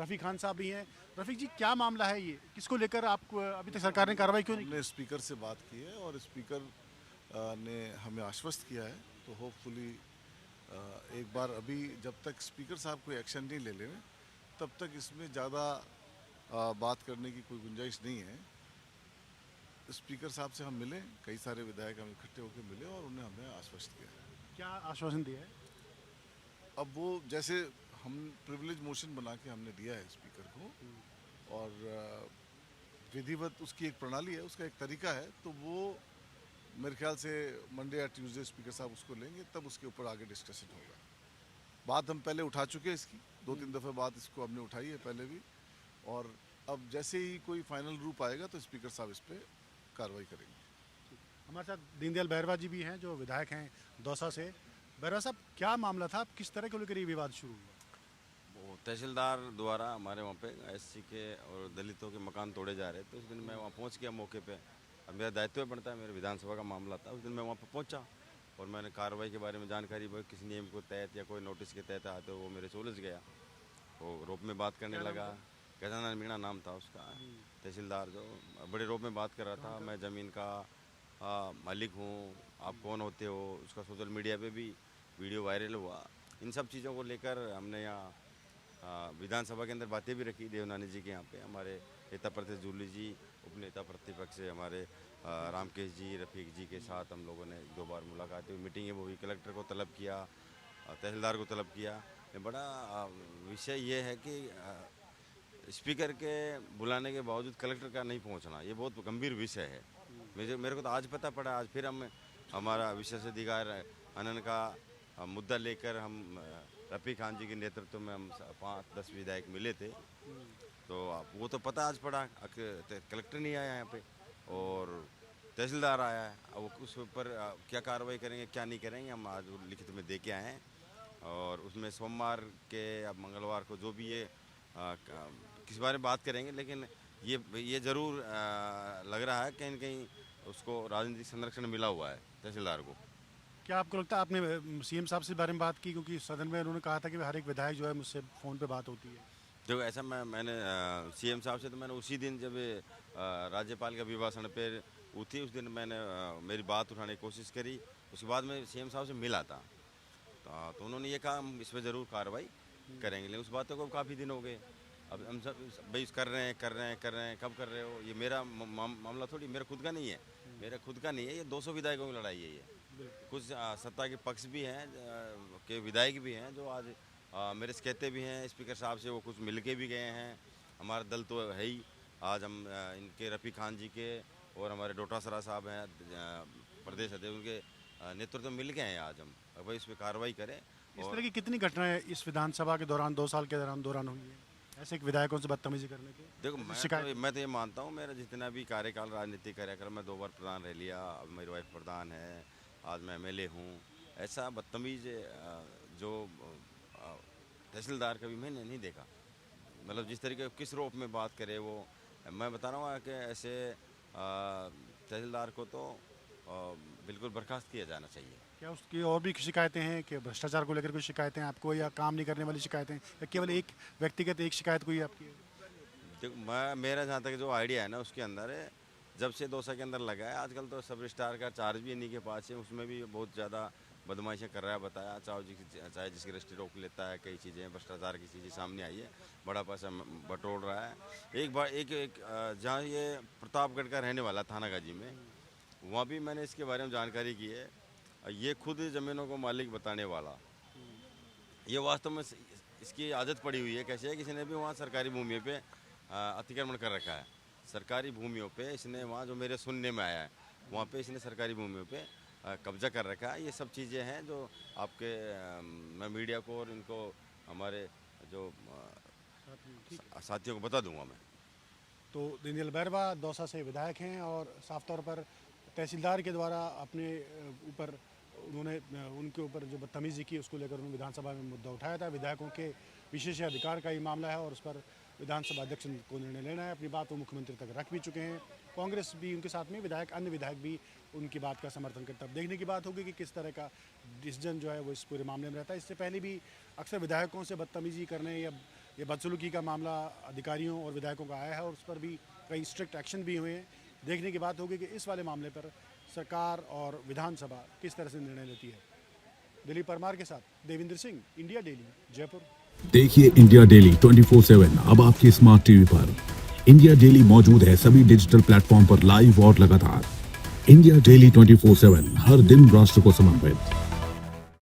रफ़ीक खान साहब भी हैं। रफ़ीक जी, क्या मामला है ये? किसको लेकर आपको अभी तक सरकार ने कार्रवाई क्यों नहीं की? हमने स्पीकर से बात की है और स्पीकर ने हमें आश्वस्त किया है, तो होपफुली एक बार अभी जब तक स्पीकर साहब कोई एक्शन नहीं ले लें तब तक इसमें ज़्यादा बात करने की कोई गुंजाइश नहीं है। स्पीकर साहब से हम मिले, कई सारे विधायक हम इकट्ठे होकर मिले और उन्हें हमें आश्वस्त किया है। क्या आश्वासन दिया है? अब वो जैसे हम प्रिविलेज मोशन बना के हमने दिया है स्पीकर को और विधिवत उसकी एक प्रणाली है, उसका एक तरीका है, तो वो मेरे ख्याल से मंडे या ट्यूसडे स्पीकर साहब उसको लेंगे, तब उसके ऊपर आगे डिस्कशन होगा। बात हम पहले उठा चुके हैं इसकी, 2-3 दफ़े बात इसको हमने उठाई है पहले भी, और अब जैसे ही कोई फाइनल रूप आएगा तो स्पीकर साहब इस पर कार्रवाई करेंगे। हमारे साथ दीनदयाल बैरवा जी भी हैं, जो विधायक हैं दौसा से। बैरवा साहब, क्या मामला था? किस तरह को लेकर ये विवाद शुरू हुआ? वो तहसीलदार द्वारा हमारे वहाँ पे एससी के और दलितों के मकान तोड़े जा रहे थे। उस दिन मैं वहाँ पहुँच गया मौके पे। अब मेरा दायित्व बनता है, मेरे विधानसभा का मामला था। उस दिन मैं वहाँ पे पहुँचा और मैंने कार्रवाई के बारे में जानकारी भाई किसी नियम को तहत या कोई नोटिस के तहत आते वो मेरे से उलझ गया। वो रोप में बात करने लगा। गजानन मीणा नाम था उसका, तहसीलदार, जो बड़े रोप में बात कर रहा था। मैं ज़मीन का मालिक हूँ, आप कौन होते हो। उसका सोशल मीडिया पे भी वीडियो वायरल हुआ। इन सब चीज़ों को लेकर हमने यहाँ विधानसभा के अंदर बातें भी रखी देवनानी जी के यहाँ पे। हमारे नेता प्रतिपक्ष जूली जी, उपनेता प्रतिपक्ष से हमारे रामकेश जी, रफ़ीक जी के साथ हम लोगों ने 2 बार मुलाकात हुई, मीटिंगें वो हुई। कलेक्टर को तलब किया, तहसीलदार को तलब किया। बड़ा विषय ये है कि स्पीकर के बुलाने के बावजूद कलेक्टर का नहीं पहुंचना, ये बहुत गंभीर विषय है। मेरे को तो आज पता पड़ा। आज फिर हम हमारा विशेष अधिकार हनन का मुद्दा लेकर हम रफ़ीक खान जी के नेतृत्व में हम 5-10 विधायक मिले थे। तो वो तो पता आज पड़ा, कलेक्टर नहीं आया यहाँ पे और तहसीलदार आया है। अब वो उस ऊपर क्या कार्रवाई करेंगे क्या नहीं करेंगे, हम आज लिखित में दे के आए हैं। और उसमें सोमवार के या मंगलवार को जो भी ये किस बारे में बात करेंगे, लेकिन ये ज़रूर लग रहा है कहीं न कहीं उसको राजनीतिक संरक्षण मिला हुआ है तहसीलदार को। क्या आपको लगता है, आपने सीएम साहब से इस बारे में बात की? क्योंकि सदन में उन्होंने कहा था कि हर एक विधायक जो है मुझसे फ़ोन पे बात होती है। देखो ऐसा मैंने सीएम साहब से तो मैंने उसी दिन जब राज्यपाल का अभिभाषण पे थी, उस दिन मैंने मेरी बात उठाने की कोशिश करी। उसके बाद मैं सीएम साहब से मिला था, तो उन्होंने ये कहा हम इस पर ज़रूर कार्रवाई करेंगे। लेकिन उस बात को काफ़ी दिन हो गए। अब हम सब भाई कर रहे हैं, कब कर रहे हो? ये मेरा मामला थोड़ी, मेरा खुद का नहीं है, मेरा खुद का नहीं है। ये 200 विधायकों की लड़ाई है ये। कुछ सत्ता के पक्ष भी हैं के विधायक भी हैं जो आज मेरे से कहते भी हैं स्पीकर साहब से, वो कुछ मिल के भी गए हैं। हमारा दल तो है ही। आज हम इनके रफ़ीक खान जी के और हमारे डोटासरा साहब हैं प्रदेश अध्यक्ष, उनके नेतृत्व में मिल के हैं आज हम। अब भाई इस पर कार्रवाई करें। इस तरह की कितनी घटनाएं इस विधानसभा के दौरान 2 साल के दौरान हुई है, ऐसे विधायकों से बदतमीजी करने की? देखो शिकायत मैं तो ये मानता हूँ, मेरा जितना भी कार्यकाल राजनीतिक कार्यक्रम में 2 बार प्रधान रह लिया, अब मेरी वाइफ प्रधान है, आज मैं एमएलए हूँ। ऐसा बदतमीज जो तहसीलदार कभी मैंने नहीं देखा। मतलब जिस तरीके किस रूप में बात करे वो, मैं बता रहा हूँ कि ऐसे तहसीलदार को तो बिल्कुल बर्खास्त किया जाना चाहिए। क्या उसकी और भी शिकायतें हैं कि भ्रष्टाचार को लेकर कोई शिकायतें हैं आपको, या काम नहीं करने वाली शिकायतें, या केवल एक व्यक्तिगत एक शिकायत कोई आपकी है? देखो मेरा जहाँ तक जो आइडिया है ना, उसके अंदर है, जब से दौसा के अंदर लगा है, आजकल तो सब रजिस्ट्रार का चार्ज भी इन्हीं के पास है। उसमें भी बहुत ज़्यादा बदमाशियाँ कर रहा है, बताया। चाहे जिसकी रजिस्ट्री रोक लेता है, कई चीज़ें भ्रष्टाचार की चीज़ें सामने आई है, बड़ा पैसा बटोर रहा है। एक बार जहाँ ये प्रतापगढ़ का रहने वाला थाना गाजी में, वहाँ भी मैंने इसके बारे में जानकारी की है। ये खुद ज़मीनों को मालिक बताने वाला, ये वास्तव में इसकी आदत पड़ी हुई है। कैसे है, किसी ने भी वहाँ सरकारी भूमि पे अतिक्रमण कर रखा है। सरकारी भूमियों पे इसने, वहाँ जो मेरे सुनने में आया है, वहाँ पे इसने सरकारी भूमियों पे कब्जा कर रखा है। ये सब चीज़ें हैं जो आपके मैं मीडिया को और इनको हमारे जो साथियों को बता दूंगा मैं। तो दीनदयाल बैरवा दौसा से विधायक हैं और साफ तौर पर तहसीलदार के द्वारा अपने ऊपर उन्होंने उनके ऊपर जो बदतमीजी की, उसको लेकर उन्होंने विधानसभा में मुद्दा उठाया था। विधायकों के विशेष अधिकार का ये मामला है और उस पर विधानसभा अध्यक्ष को निर्णय लेना है। अपनी बात वो मुख्यमंत्री तक रख भी चुके हैं। कांग्रेस भी उनके साथ में, अन्य विधायक भी उनकी बात का समर्थन करते। अब देखने की बात होगी कि किस तरह का डिसीजन जो है वो इस पूरे मामले में रहता है। इससे पहले भी अक्सर विधायकों से बदतमीजी करने या ये बदसलूकी का मामला अधिकारियों और विधायकों का आया है और उस पर भी कई स्ट्रिक्ट एक्शन भी हुए हैं। देखने की बात होगी कि इस वाले मामले पर सरकार और विधानसभा किस तरह से निर्णय लेती है। दिलीप परमार के साथ देवेंद्र सिंह, इंडिया डेली, जयपुर। देखिए इंडिया डेली 24/7 अब आपके स्मार्ट टीवी पर। इंडिया डेली मौजूद है सभी डिजिटल प्लेटफॉर्म पर लाइव और लगातार। इंडिया डेली 24/7 हर दिन राष्ट्र को समर्पित।